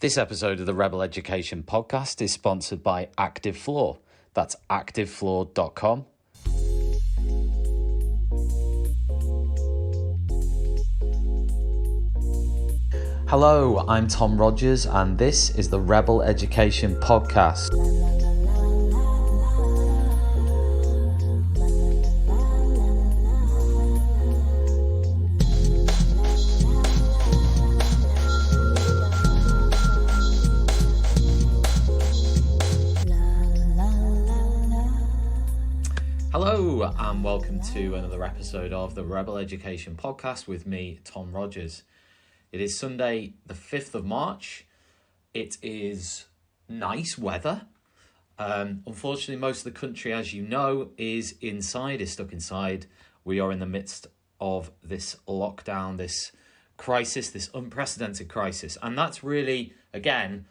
This episode of the Rebel Education podcast is sponsored by Active Floor. That's activefloor.com. Hello, I'm Tom Rogers, and this is the Rebel Education podcast. Hello and welcome to another episode of the Rebel Education podcast with me, Tom Rogers. It is Sunday the 5th of March. It is nice weather. Unfortunately, most of the country, as you know, is stuck inside. We are in the midst of this lockdown, this crisis, this unprecedented crisis. And that's really, again,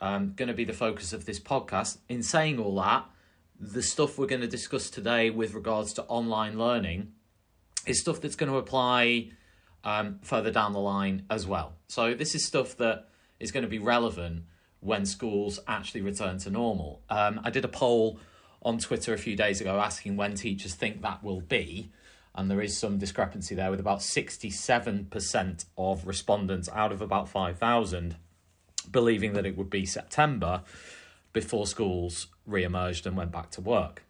going to be the focus of this podcast. In saying all that, the stuff we're going to discuss today with regards to online learning is stuff that's going to apply further down the line as well. So this is stuff that is going to be relevant when schools actually return to normal. I did a poll on Twitter a few days ago asking when teachers think that will be, and there is some discrepancy there with about 67% of respondents out of about 5,000 believing that it would be September before schools re-emerged and went back to work.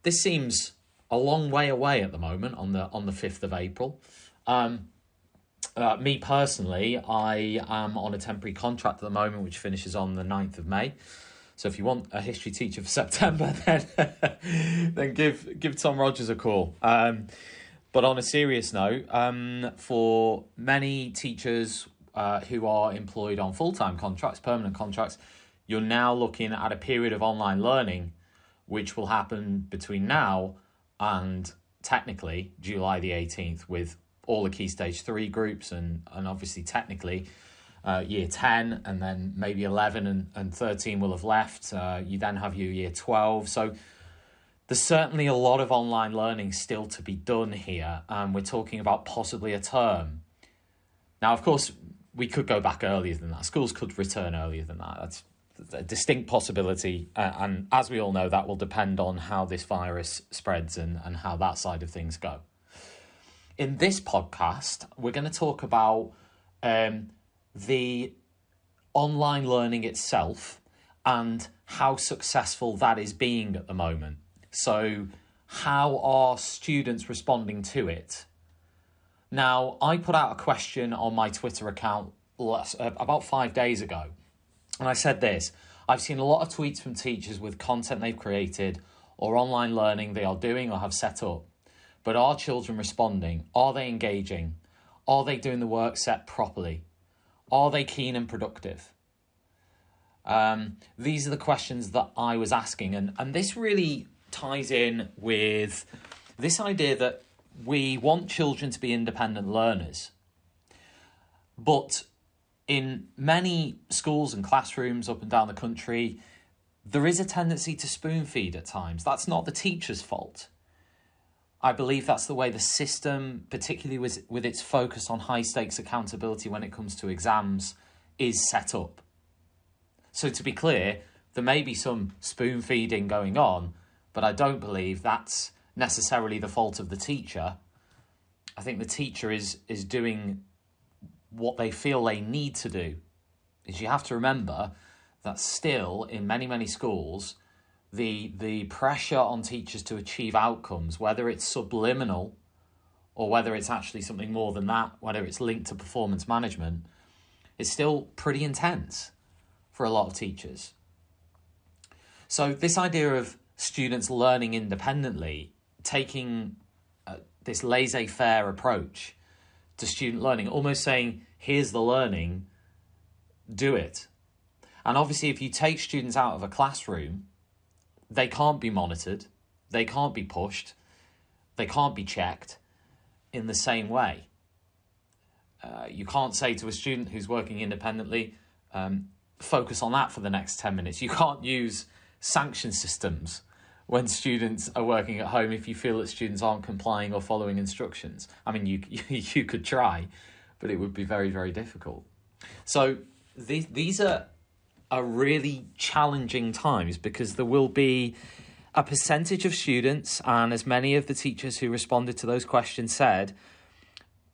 This seems a long way away at the moment on the 5th of April. Me personally, I am on a temporary contract at the moment which finishes on the 9th of May. So if you want a history teacher for September, then give Tom Rogers a call. But on a serious note, for many teachers who are employed on full-time contracts, permanent contracts, you're now looking at a period of online learning which will happen between now and technically July the 18th with all the Key Stage 3 groups and obviously technically Year 10 and then maybe 11 and 13 will have left. You then have your Year 12. So there's certainly a lot of online learning still to be done here. We're talking about possibly a term. Now, of course, we could go back earlier than that. Schools could return earlier than that. That's a distinct possibility. And as we all know, that will depend on how this virus spreads and how that side of things go. In this podcast, we're going to talk about the online learning itself and how successful that is being at the moment. So how are students responding to it? Now, I put out a question on my Twitter account about 5 days ago. And I said this: I've seen a lot of tweets from teachers with content they've created or online learning they are doing or have set up. But are children responding? Are they engaging? Are they doing the work set properly? Are they keen and productive? These are the questions that I was asking. And this really ties in with this idea that we want children to be independent learners. But in many schools and classrooms up and down the country, there is a tendency to spoon feed at times. That's not the teacher's fault. I believe that's the way the system, particularly with its focus on high stakes accountability when it comes to exams, is set up. So to be clear, there may be some spoon feeding going on, but I don't believe that's necessarily the fault of the teacher. I think the teacher is doing what they feel they need to do. Is you have to remember that still in many schools, the pressure on teachers to achieve outcomes, whether it's subliminal or whether it's actually something more than that, whether it's linked to performance management, is still pretty intense for a lot of teachers. So this idea of students learning independently, taking this laissez-faire approach to student learning, almost saying, here's the learning, do it. And obviously, if you take students out of a classroom, they can't be monitored, they can't be pushed, they can't be checked in the same way. You can't say to a student who's working independently, focus on that for the next 10 minutes. You can't use sanction systems when students are working at home if you feel that students aren't complying or following instructions. I mean, you could try, but it would be very, very difficult. So these are really challenging times, because there will be a percentage of students, and as many of the teachers who responded to those questions said,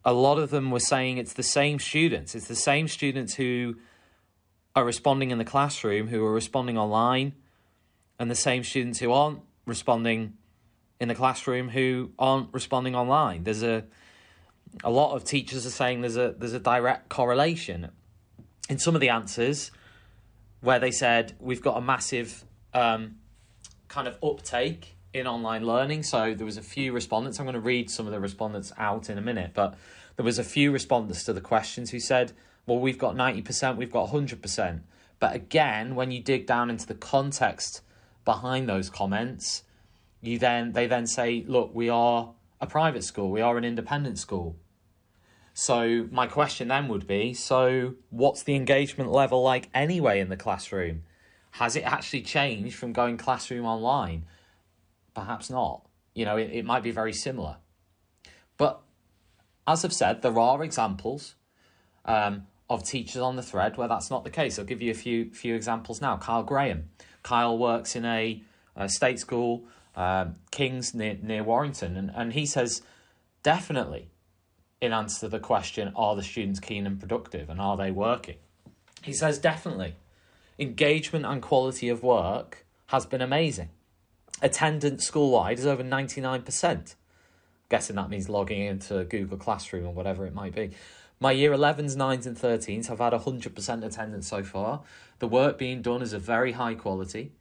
a lot of them were saying it's the same students. It's the same students who are responding in the classroom who are responding online, and the same students who aren't responding in the classroom who aren't responding online. There's a lot of teachers are saying there's a direct correlation in some of the answers, where they said we've got a massive kind of uptake in online learning. So there was a few respondents. I'm going to read some of the respondents out in a minute, but there was a few respondents to the questions who said, well, we've got 90%, we've got 100%. But again, when you dig down into the context behind those comments, they then say, look, we are a private school, we are an independent school. So my question then would be, so what's the engagement level like anyway in the classroom? Has it actually changed from going classroom online? Perhaps not. It might be very similar. But as I've said, there are examples of teachers on the thread where that's not the case. I'll give you a few examples now. Kyle Graham. Kyle works in a state school, Kings near Warrington, and he says, definitely, in answer to the question, are the students keen and productive, and are they working? He says, definitely. Engagement and quality of work has been amazing. Attendance school-wide is over 99%. Guessing that means logging into Google Classroom or whatever it might be. My year 11s, 9s and 13s have had 100% attendance so far. The work being done is of very high quality.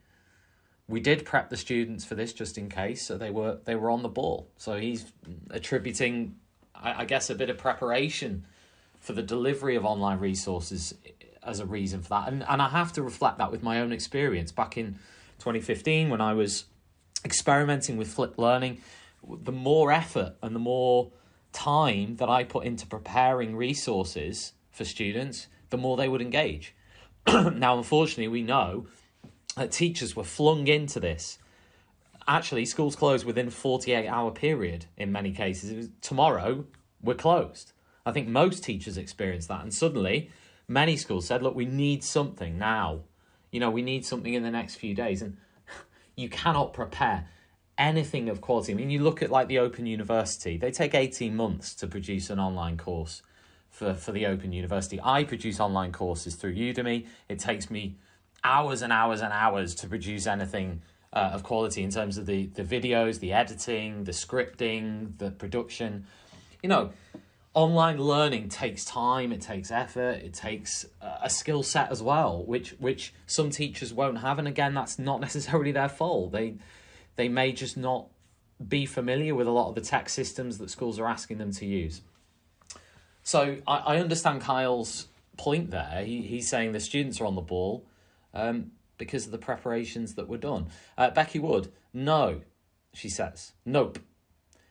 We did prep the students for this just in case, so they were on the ball. So he's attributing, I guess, a bit of preparation for the delivery of online resources as a reason for that. And I have to reflect that with my own experience. Back in 2015, when I was experimenting with flipped learning, the more effort and the more time that I put into preparing resources for students, the more they would engage. Now, unfortunately, we know that teachers were flung into this. Actually, schools closed within a 48-hour period in many cases. It was, tomorrow, we're closed. I think most teachers experienced that. And suddenly, many schools said, look, we need something now. We need something in the next few days. And you cannot prepare anything of quality. I mean, you look at like the Open University. They take 18 months to produce an online course for the Open University. I produce online courses through Udemy. It takes me hours and hours and hours to produce anything of quality in terms of the videos, the editing, the scripting, the production. Online learning takes time, it takes effort, it takes a skill set as well, which some teachers won't have. And again, that's not necessarily their fault. They may just not be familiar with a lot of the tech systems that schools are asking them to use. So I understand Kyle's point there. He's saying the students are on the ball because of the preparations that were done. Becky Wood, no, she says. Nope.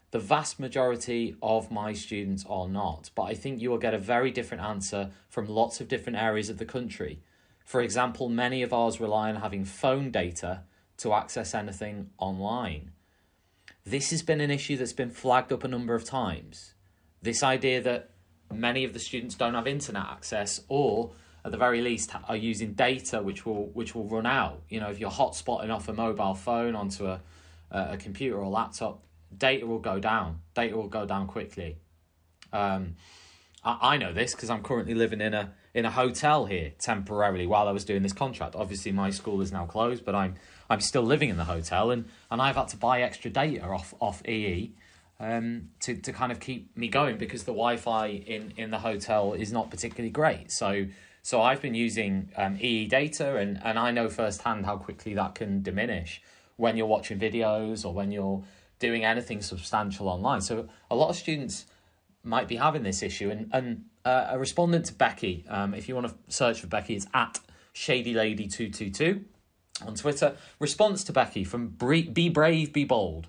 The vast majority of my students are not, but I think you will get a very different answer from lots of different areas of the country. For example, many of ours rely on having phone data to access anything online. This has been an issue that's been flagged up a number of times. This idea that many of the students don't have internet access, or at the very least are using data which will run out. If you're hotspotting off a mobile phone onto a computer or laptop, data will go down. Data will go down quickly. I know this because I'm currently living in a hotel here temporarily while I was doing this contract. Obviously, my school is now closed, but I'm still living in the hotel, and I've had to buy extra data off EE to kind of keep me going, because the Wi-Fi in the hotel is not particularly great. So I've been using EE data, and I know firsthand how quickly that can diminish when you're watching videos or when you're doing anything substantial online. So a lot of students might be having this issue, and a respondent to Becky, if you want to search for Becky, it's at ShadyLady222 on Twitter. Response to Becky from Be Brave, Be Bold.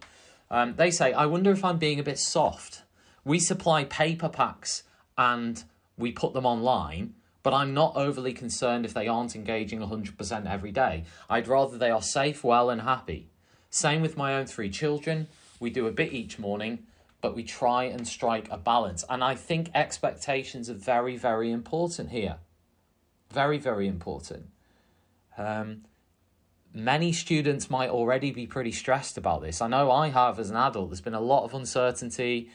They say, I wonder if I'm being a bit soft. We supply paper packs and we put them online, but I'm not overly concerned if they aren't engaging 100% every day. I'd rather they are safe, well and happy. Same with my own 3 children. We do a bit each morning, but we try and strike a balance. And I think expectations are very, very important here. Very, very important. Many students might already be pretty stressed about this. I know I have as an adult. There's been a lot of uncertainty,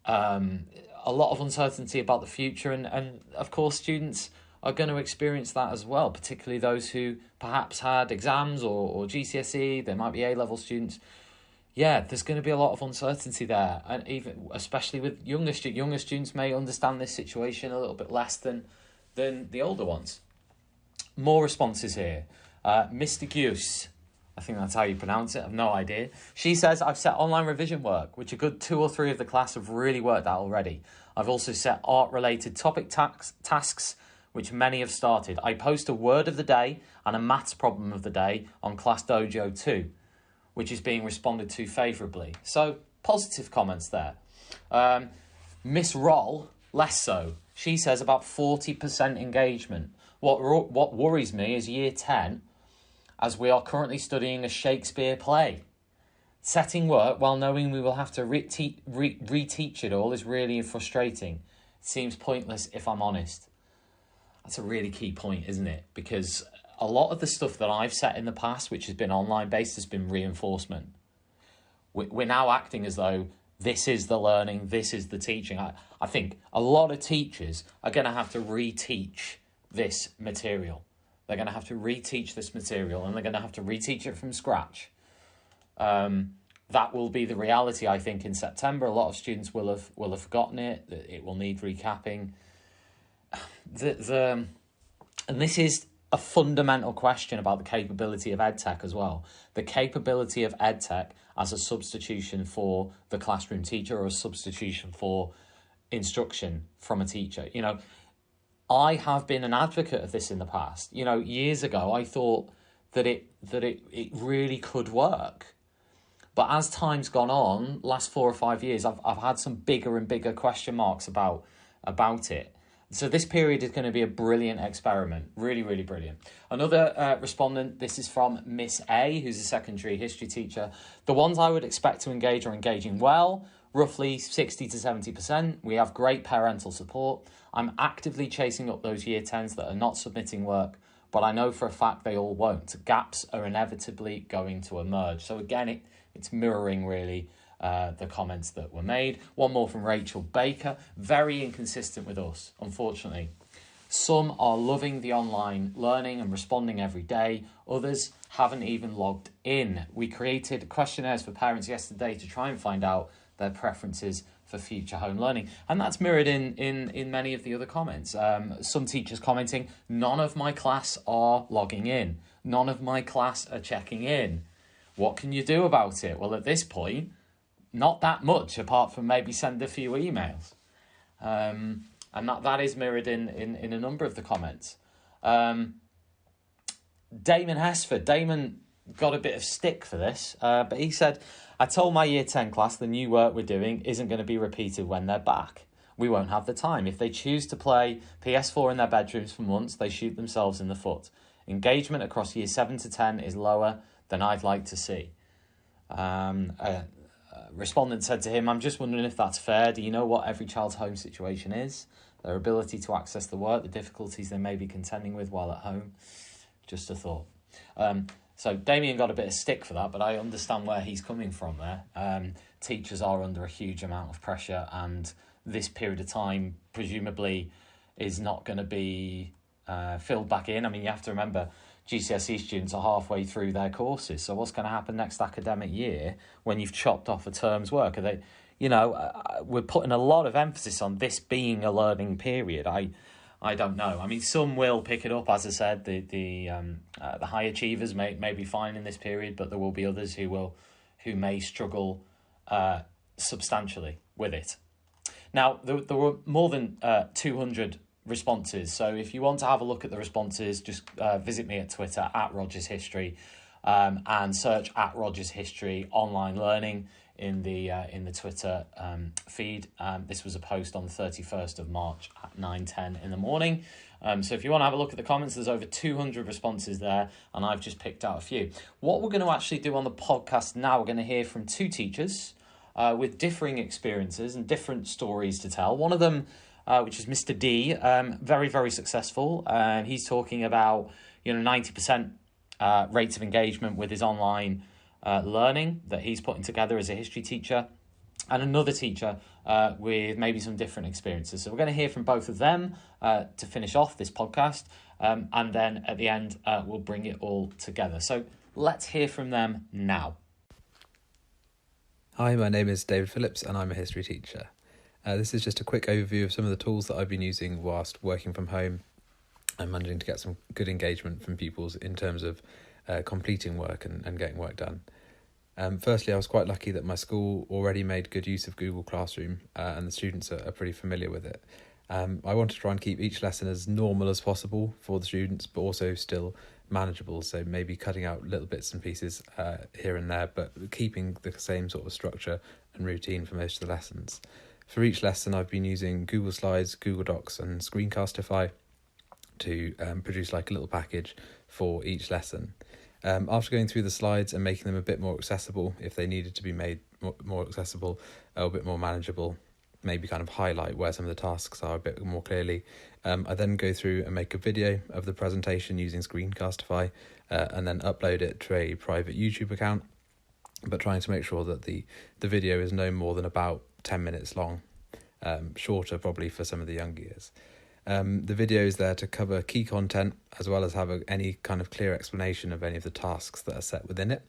about the future. And of course, students are going to experience that as well, particularly those who perhaps had exams or GCSE. There might be A-level students. Yeah, there's going to be a lot of uncertainty there. And even especially with younger students may understand this situation a little bit less than the older ones. More responses here. Mr. Goose, I think that's how you pronounce it. I've no idea. She says, I've set online revision work, which a good 2 or 3 of the class have really worked out already. I've also set art-related topic tasks, which many have started. I post a word of the day and a maths problem of the day on Class Dojo 2, which is being responded to favourably. So, positive comments there. Miss Roll, less so. She says about 40% engagement. What worries me is year 10, as we are currently studying a Shakespeare play. Setting work while knowing we will have to reteach it all is really frustrating. It seems pointless if I'm honest. That's a really key point, isn't it? Because a lot of the stuff that I've set in the past, which has been online based, has been reinforcement. We're now acting as though this is the learning, this is the teaching. I think a lot of teachers are going to have to reteach this material. They're going to have to reteach this material, and they're going to have to reteach it from scratch. That will be the reality, I think, in September. A lot of students will have forgotten it. It will need recapping. And this is a fundamental question about the capability of edtech as well. The capability of edtech as a substitution for the classroom teacher or a substitution for instruction from a teacher. You know, I have been an advocate of this in the past. You know, years ago, I thought that it really could work. But as time's gone on, last 4 or 5 years, I've had some bigger and bigger question marks about it. So this period is going to be a brilliant experiment. Really, really brilliant. Another respondent, this is from Miss A, who's a secondary history teacher. The ones I would expect to engage are engaging well, roughly 60 to 70%. We have great parental support. I'm actively chasing up those year 10s that are not submitting work, but I know for a fact they all won't. Gaps are inevitably going to emerge. So again, it's mirroring really the comments that were made. One more from Rachel Baker. Very inconsistent with us, unfortunately. Some are loving the online learning and responding every day. Others haven't even logged in. We created questionnaires for parents yesterday to try and find out their preferences for future home learning. And that's mirrored in many of the other comments. Some teachers commenting, none of my class are logging in. None of my class are checking in. What can you do about it? Well, at this point, not that much, apart from maybe send a few emails. And that is mirrored in a number of the comments. Damon Hesford. Damon got a bit of stick for this, but he said, I told my year 10 class the new work we're doing isn't going to be repeated when they're back. We won't have the time. If they choose to play PS4 in their bedrooms for months, they shoot themselves in the foot. Engagement across year 7 to 10 is lower than I'd like to see. Respondent said to him, I'm just wondering if that's fair. Do you know what every child's home situation is? Their ability to access the work, the difficulties they may be contending with while at home? Just a thought. So Damien got a bit of stick for that, but I understand where he's coming from there. Teachers are under a huge amount of pressure, and this period of time presumably is not going to be filled back in. I mean, you have to remember, GCSE students are halfway through their courses. So what's going to happen next academic year when you've chopped off a term's work? Are they, we're putting a lot of emphasis on this being a learning period. I don't know. I mean, some will pick it up, as I said. The high achievers may be fine in this period, but there will be others who may struggle substantially with it. Now, there were more than 200 responses. So if you want to have a look at the responses, just visit me at Twitter at Rogers History and search at Rogers History online learning in the Twitter feed. This was a post on the 31st of March at 9:10 in the morning. So if you want to have a look at the comments, there's over 200 responses there, and I've just picked out a few. What we're going to actually do on the podcast now, we're going to hear from two teachers with differing experiences and different stories to tell. One of them which is Mr. D. Very, very successful. He's talking about 90% rates of engagement with his online learning that he's putting together as a history teacher, and another teacher with maybe some different experiences. So we're going to hear from both of them to finish off this podcast, and then at the end we'll bring it all together. So let's hear from them now. Hi, my name is David Phillips and I'm a history teacher. This is just a quick overview of some of the tools that I've been using whilst working from home and managing to get some good engagement from pupils in terms of completing work and getting work done. Firstly, I was quite lucky that my school already made good use of Google Classroom and the students are pretty familiar with it. I want to try and keep each lesson as normal as possible for the students, but also still manageable, so maybe cutting out little bits and pieces here and there, but keeping the same sort of structure and routine for most of the lessons. For each lesson, I've been using Google Slides, Google Docs and Screencastify to produce like a little package for each lesson. After going through the slides and making them a bit more accessible, if they needed to be made more accessible, a bit more manageable, maybe kind of highlight where some of the tasks are a bit more clearly, I then go through and make a video of the presentation using Screencastify and then upload it to a private YouTube account, but trying to make sure that the video is no more than about 10 minutes long, shorter probably for some of the younger years. The video is there to cover key content as well as have any kind of clear explanation of any of the tasks that are set within it.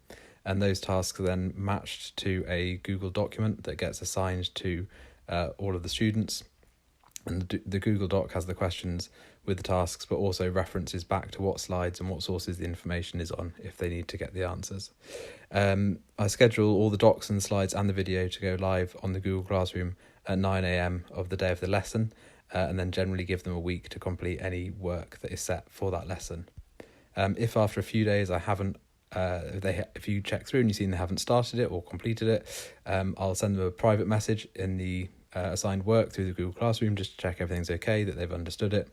And those tasks are then matched to a Google document that gets assigned to all of the students. And the Google Doc has the questions with the tasks, but also references back to what slides and what sources the information is on if they need to get the answers. I schedule all the docs and the slides and the video to go live on the Google Classroom at 9 a.m. of the day of the lesson. And then generally give them a week to complete any work that is set for that lesson. If after a few days I haven't, if you check through and you've seen they haven't started it or completed it, I'll send them a private message in the assigned work through the Google Classroom just to check everything's okay, that they've understood it,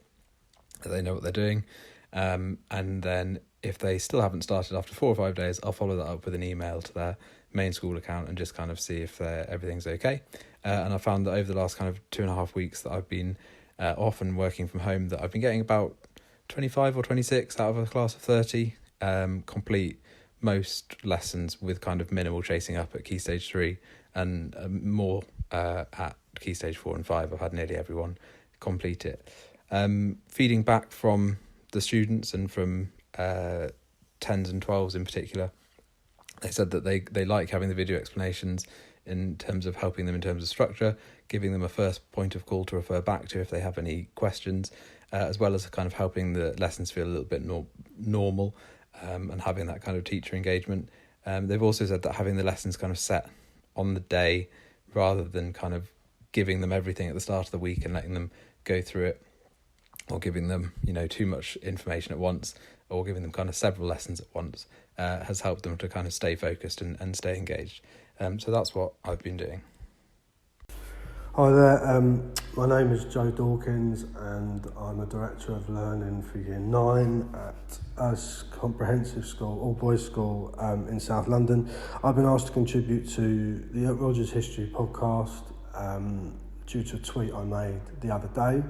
that they know what they're doing. And then if they still haven't started after 4 or 5 days, I'll follow that up with an email to their main school account and just kind of see if everything's okay. And I found that over the last kind of 2.5 weeks that I've been off and working from home, that I've been getting about 25 or 26 out of a class of 30 complete most lessons with kind of minimal chasing up at Key Stage 3 and more at Key Stage 4 and 5. I've had nearly everyone complete it. Feeding back from the students and from 10s and 12s in particular, they said that they like having the video explanations in terms of helping them in terms of structure, giving them a first point of call to refer back to if they have any questions, as well as kind of helping the lessons feel a little bit normal and having that kind of teacher engagement. They've also said that having the lessons kind of set on the day rather than kind of giving them everything at the start of the week and letting them go through it, or giving them too much information at once, or giving them kind of several lessons at once, has helped them to kind of stay focused and stay engaged. So that's what I've been doing. Hi there, my name is Joe Dawkins and I'm a Director of Learning for Year 9 at a comprehensive school, all-boys school in South London. I've been asked to contribute to the Rogers History podcast due to a tweet I made the other day.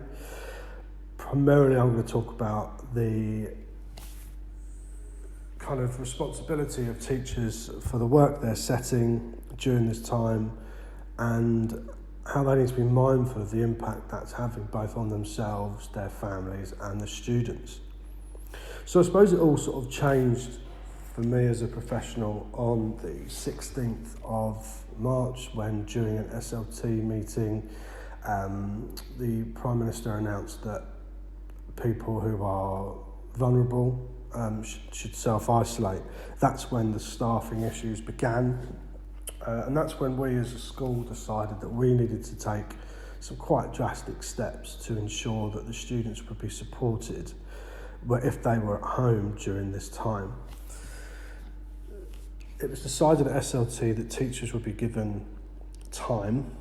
Primarily I'm going to talk about the kind of responsibility of teachers for the work they're setting during this time and how they need to be mindful of the impact that's having both on themselves, their families and the students. So I suppose it all sort of changed for me as a professional on the 16th of March when during an SLT meeting the Prime Minister announced that people who are vulnerable should self-isolate. That's when the staffing issues began. And that's when we as a school decided that we needed to take some quite drastic steps to ensure that the students would be supported if they were at home during this time. It was decided at SLT that teachers would be given time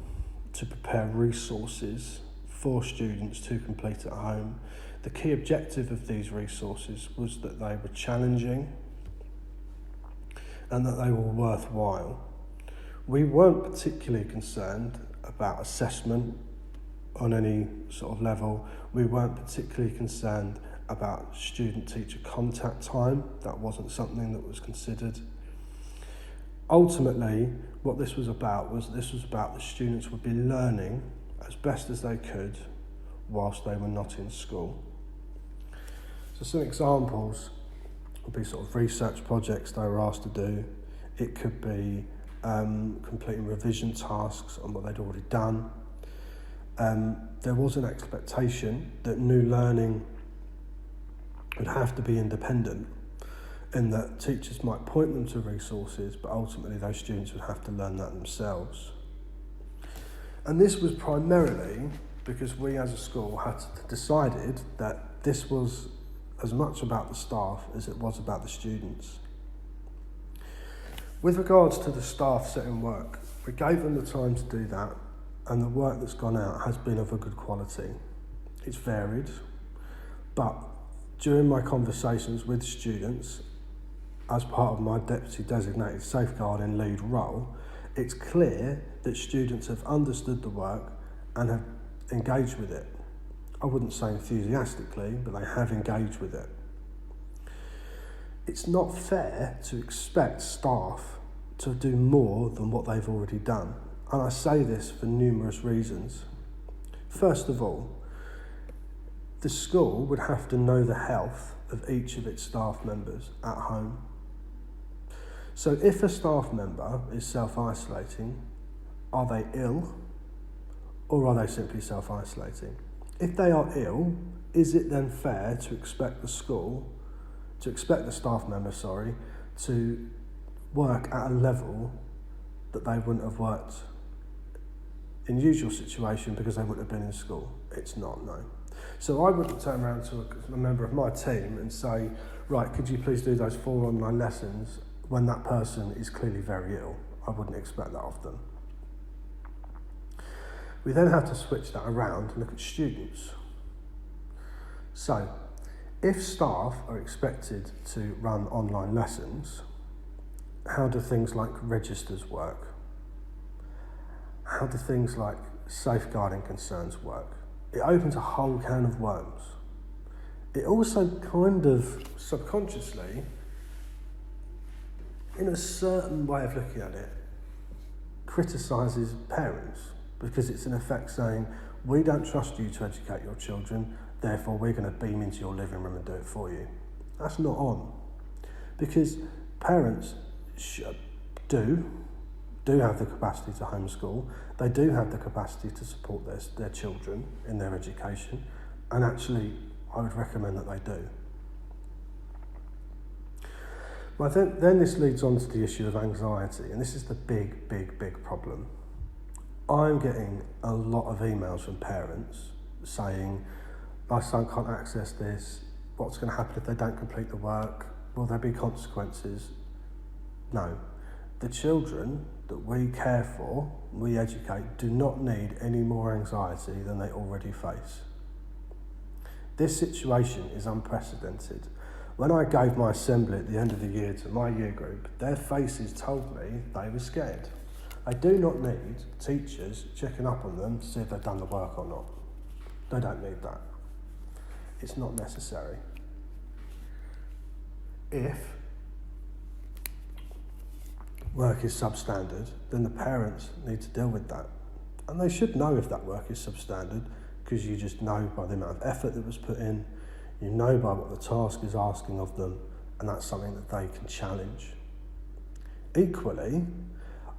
to prepare resources for students to complete at home. The key objective of these resources was that they were challenging and that they were worthwhile. We weren't particularly concerned about assessment on any sort of level. We weren't particularly concerned about student-teacher contact time. That wasn't something that was considered. Ultimately, what this was about the students would be learning as best as they could whilst they were not in school. So some examples would be sort of research projects they were asked to do. It could be completing revision tasks on what they'd already done. There was an expectation that new learning would have to be independent, in that teachers might point them to resources, but ultimately those students would have to learn that themselves. And this was primarily because we as a school had decided that this was as much about the staff as it was about the students. With regards to the staff setting work, we gave them the time to do that, and the work that's gone out has been of a good quality. It's varied, but during my conversations with students, as part of my deputy designated safeguarding lead role, it's clear that students have understood the work and have engaged with it. I wouldn't say enthusiastically, but they have engaged with it. It's not fair to expect staff to do more than what they've already done. And I say this for numerous reasons. First of all, the school would have to know the health of each of its staff members at home. So if a staff member is self-isolating, are they ill or are they simply self-isolating? If they are ill, is it then fair to expect the staff member, to work at a level that they wouldn't have worked in usual situation because they wouldn't have been in school? It's not, no. So I wouldn't turn around to a member of my team and say, right, could you please do those 4 online lessons when that person is clearly very ill? I wouldn't expect that of them. We then have to switch that around and look at students. So, if staff are expected to run online lessons, how do things like registers work? How do things like safeguarding concerns work? It opens a whole can of worms. It also kind of subconsciously, in a certain way of looking at it, criticises parents, because it's in effect saying, we don't trust you to educate your children, therefore we're going to beam into your living room and do it for you. That's not on. Because parents do have the capacity to homeschool, they do have the capacity to support their children in their education, and actually I would recommend that they do. Well, then this leads on to the issue of anxiety, and this is the big problem. I'm getting a lot of emails from parents saying, my son can't access this, what's going to happen if they don't complete the work, will there be consequences? No. The children that we care for, we educate, do not need any more anxiety than they already face. This situation is unprecedented. When I gave my assembly at the end of the year to my year group, their faces told me they were scared. They do not need teachers checking up on them to see if they've done the work or not. They don't need that. It's not necessary. If work is substandard, then the parents need to deal with that. And they should know if that work is substandard, because you just know by the amount of effort that was put in, you know by what the task is asking of them, and that's something that they can challenge. Equally,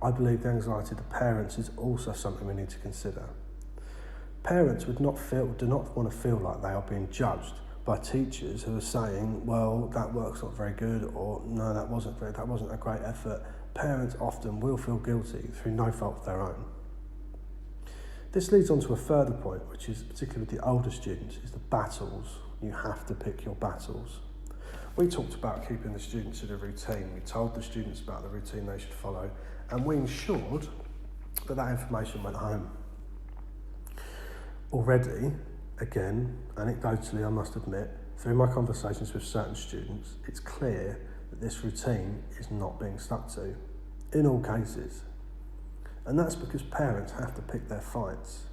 I believe the anxiety of the parents is also something we need to consider. Parents do not want to feel like they are being judged by teachers who are saying, well, that work's not very good, or no, that wasn't a great effort. Parents often will feel guilty through no fault of their own. This leads on to a further point, which is particularly with the older students, is the battles. You have to pick your battles. We talked about keeping the students in a routine. We told the students about the routine they should follow, and we ensured that information went home. Already, again, anecdotally I must admit, through my conversations with certain students, it's clear that this routine is not being stuck to, in all cases. And that's because parents have to pick their fights.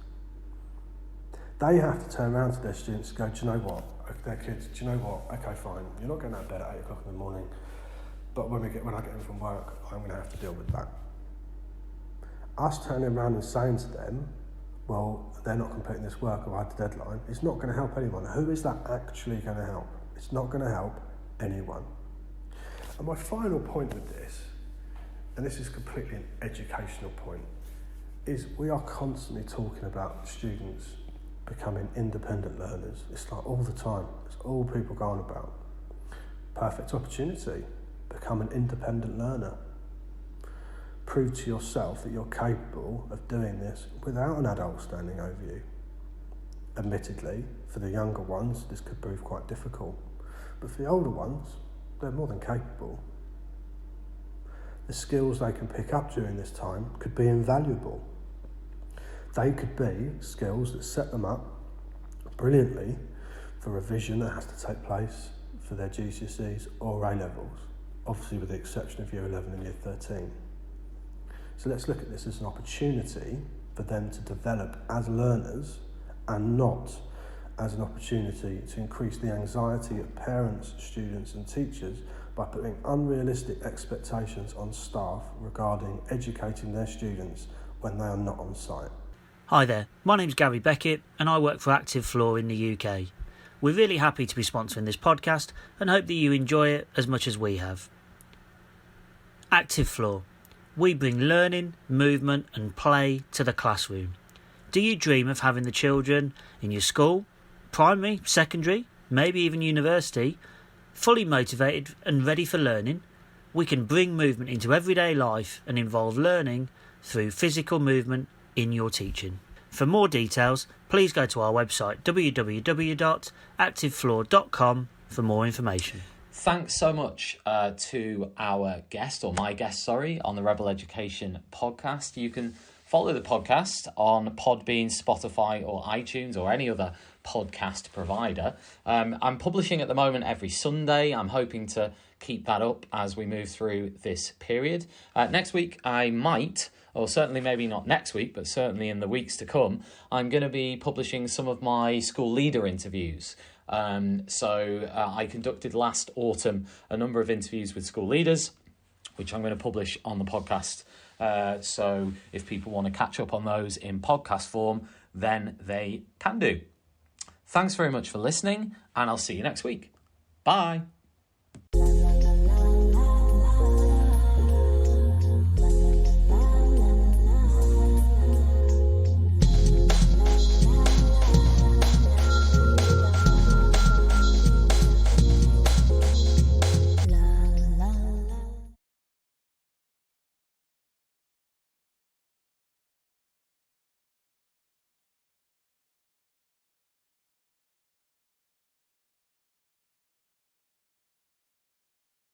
They have to turn around to their students and go, do you know what? Their kids, do you know what? Okay, fine. You're not getting out of bed at 8 o'clock in the morning, but when I get in from work, I'm going to have to deal with that. Us turning around and saying to them, well, they're not completing this work or I had the deadline, it's not going to help anyone. Who is that actually going to help? It's not going to help anyone. And my final point with this, and this is completely an educational point, is we are constantly talking about students becoming independent learners. It's like all the time. It's all people go on about. Perfect opportunity. Become an independent learner. Prove to yourself that you're capable of doing this without an adult standing over you. Admittedly, for the younger ones, this could prove quite difficult. But for the older ones, they're more than capable. The skills they can pick up during this time could be invaluable. They could be skills that set them up brilliantly for revision that has to take place for their GCSEs or A-levels, obviously with the exception of Year 11 and Year 13. So let's look at this as an opportunity for them to develop as learners and not as an opportunity to increase the anxiety of parents, students and teachers by putting unrealistic expectations on staff regarding educating their students when they are not on site. Hi there, my name's Gary Beckett and I work for Active Floor in the UK. We're really happy to be sponsoring this podcast and hope that you enjoy it as much as we have. Active Floor. We bring learning, movement and play to the classroom. Do you dream of having the children in your school, primary, secondary, maybe even university, fully motivated and ready for learning? We can bring movement into everyday life and involve learning through physical movement in your teaching. For more details, please go to our website www.activefloor.com for more information. Thanks so much to our guest, or my guest, on the Rebel Education podcast. You can follow the podcast on Podbean, Spotify or iTunes or any other podcast provider. I'm publishing at the moment every Sunday. I'm hoping to keep that up as we move through this period. Next week I might, or certainly maybe not next week, but certainly in the weeks to come, I'm going to be publishing some of my school leader interviews. I conducted last autumn a number of interviews with school leaders, which I'm going to publish on the podcast. So if people want to catch up on those in podcast form, then they can do. Thanks very much for listening, and I'll see you next week. Bye.